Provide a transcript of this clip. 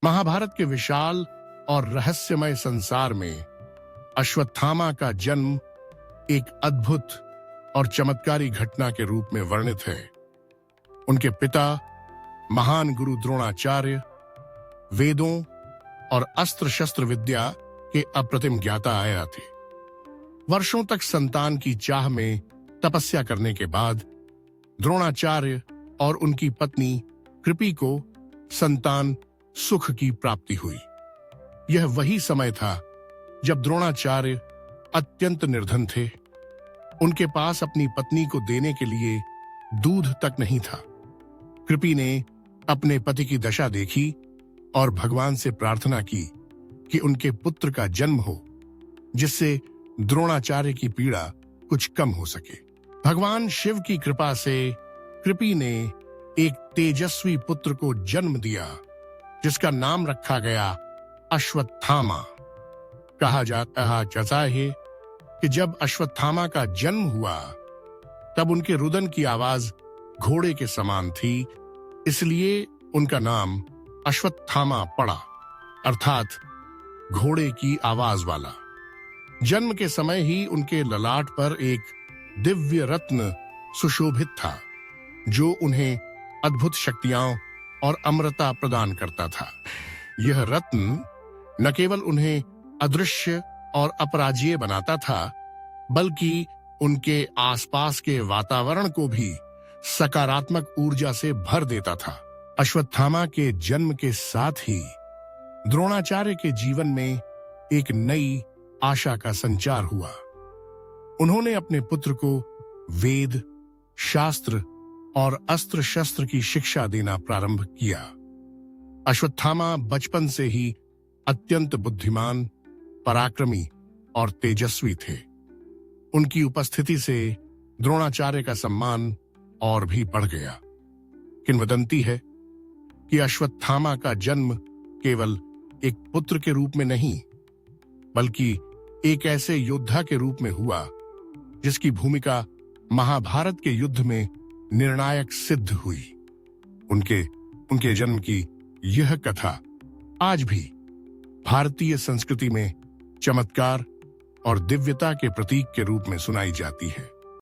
महाभारत के विशाल और रहस्यमय संसार में अश्वत्थामा का जन्म एक अद्भुत और चमत्कारी घटना के रूप में वर्णित है। उनके पिता महान गुरु द्रोणाचार्य वेदों और अस्त्र शस्त्र विद्या के अप्रतिम ज्ञाता आया थे। वर्षों तक संतान की चाह में तपस्या करने के बाद द्रोणाचार्य और उनकी पत्नी कृपि को संतान सुख की प्राप्ति हुई। यह वही समय था जब द्रोणाचार्य अत्यंत निर्धन थे। उनके पास अपनी पत्नी को देने के लिए दूध तक नहीं था। कृपि ने अपने पति की दशा देखी और भगवान से प्रार्थना की कि उनके पुत्र का जन्म हो, जिससे द्रोणाचार्य की पीड़ा कुछ कम हो सके। भगवान शिव की कृपा से कृपि ने एक तेजस्वी पुत्र को जन्म दिया, जिसका नाम रखा गया अश्वत्थामा। कहा जाता है कि जब अश्वत्थामा का जन्म हुआ तब उनके रुदन की आवाज घोड़े के समान थी, इसलिए उनका नाम अश्वत्थामा पड़ा, अर्थात घोड़े की आवाज वाला। जन्म के समय ही उनके ललाट पर एक दिव्य रत्न सुशोभित था, जो उन्हें अद्भुत शक्तियां और अमरता प्रदान करता था। यह रत्न न केवल उन्हें अदृश्य और अपराजेय बनाता था, बल्कि उनके आसपास के वातावरण को भी सकारात्मक ऊर्जा से भर देता था। अश्वत्थामा के जन्म के साथ ही द्रोणाचार्य के जीवन में एक नई आशा का संचार हुआ। उन्होंने अपने पुत्र को वेद, शास्त्र और अस्त्र शस्त्र की शिक्षा देना प्रारंभ किया। अश्वत्थामा बचपन से ही अत्यंत बुद्धिमान, पराक्रमी और तेजस्वी थे। उनकी उपस्थिति से द्रोणाचार्य का सम्मान और भी बढ़ गया। किंवदंती है कि अश्वत्थामा का जन्म केवल एक पुत्र के रूप में नहीं, बल्कि एक ऐसे योद्धा के रूप में हुआ जिसकी भूमिका महाभारत के युद्ध में निर्णायक सिद्ध हुई। उनके जन्म की यह कथा आज भी भारतीय संस्कृति में चमत्कार और दिव्यता के प्रतीक के रूप में सुनाई जाती है।